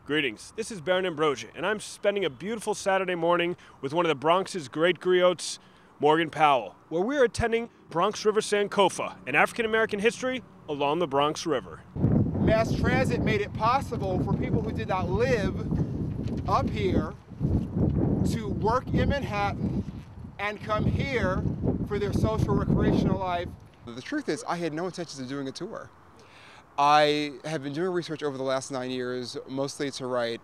Greetings, this is Baron Ambrosia, and I'm spending a beautiful Saturday morning with one of the Bronx's great griots, Morgan Powell, where we're attending Bronx River Sankofa, an African-American history along the Bronx River. Mass transit made it possible for people who did not live up here to work in Manhattan and come here for their social recreational life. The truth is, I had no intentions of doing a tour. I have been doing research over the last 9 years, mostly to write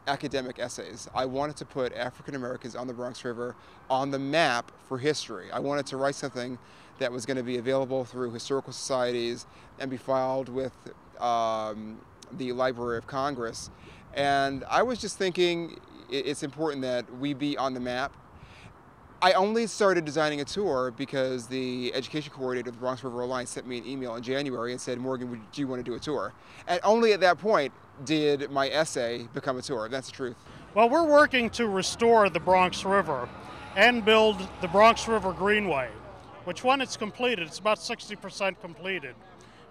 academic essays. I wanted to put African Americans on the Bronx River on the map for history. I wanted to write something that was going to be available through historical societies and be filed with the Library of Congress. And I was just thinking it's important that we be on the map. I only started designing a tour because the education coordinator of the Bronx River Alliance sent me an email in January and said, Morgan, do you want to do a tour? And only at that point did my essay become a tour. That's the truth. Well, we're working to restore the Bronx River and build the Bronx River Greenway, which when it's completed, it's about 60% completed.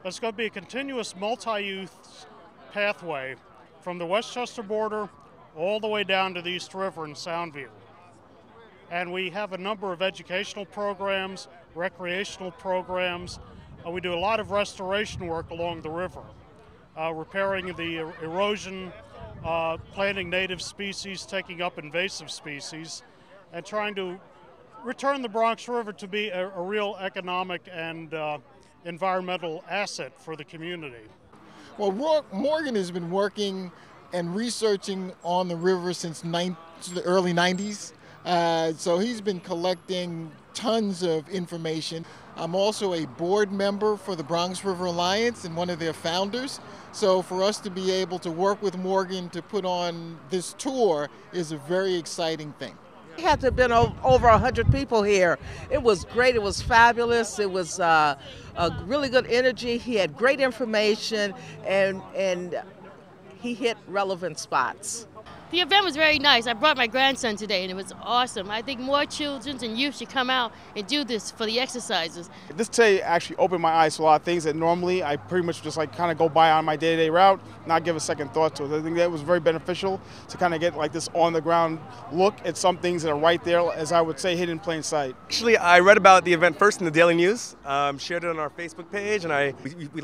It's going to be a continuous multi-use pathway from the Westchester border all the way down to the East River in Soundview. And we have a number of educational programs, recreational programs. We do a lot of restoration work along the river, repairing the erosion, planting native species, taking up invasive species, and trying to return the Bronx River to be a real economic and environmental asset for the community. Well, Morgan has been working and researching on the river since the early 90s. So he's been collecting tons of information. I'm also a board member for the Bronx River Alliance and one of their founders. So for us to be able to work with Morgan to put on this tour is a very exciting thing. We had to have been over 100 people here. It was great. It was fabulous. It was a really good energy. He had great information and he hit relevant spots. The event was very nice. I brought my grandson today and it was awesome. I think more children and youth should come out and do this for the exercises. This today actually opened my eyes to a lot of things that normally I pretty much just kind of go by on my day-to-day route, not give a second thought to it. I think that was very beneficial to kind of get like this on-the-ground look at some things that are right there, as I would say, hidden in plain sight. Actually, I read about the event first in the Daily News, shared it on our Facebook page, and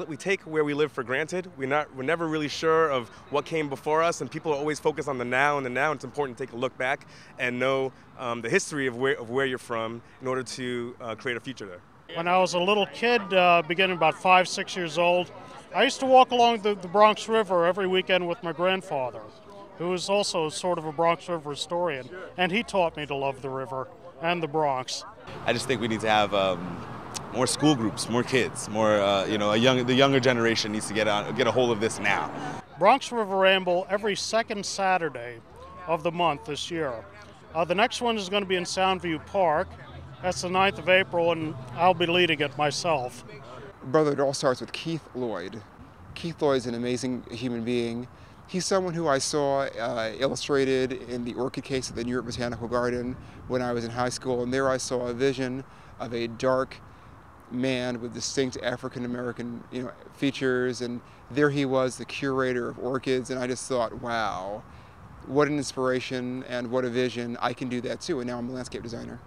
we take where we live for granted. We're never really sure of what came before us, and people are always focused on the now and the now. It's important to take a look back and know the history of where you're from in order to create a future there. When I was a little kid, beginning about 5, 6 years old, I used to walk along the Bronx River every weekend with my grandfather, who was also sort of a Bronx River historian, and he taught me to love the river and the Bronx. I just think we need to have more school groups, more kids, more the younger generation needs to get a hold of this now. Bronx River Ramble every second Saturday of the month this year. The next one is going to be in Soundview Park. That's the 9th of April, and I'll be leading it myself. Brother, it all starts with Keith Lloyd. Keith Lloyd is an amazing human being. He's someone who I saw illustrated in the orchid case at the New York Botanical Garden when I was in high school, and there I saw a vision of a dark man with distinct African-American features, and there he was, the curator of orchids, and I just thought, wow, what an inspiration and what a vision. I can do that too, and now I'm a landscape designer.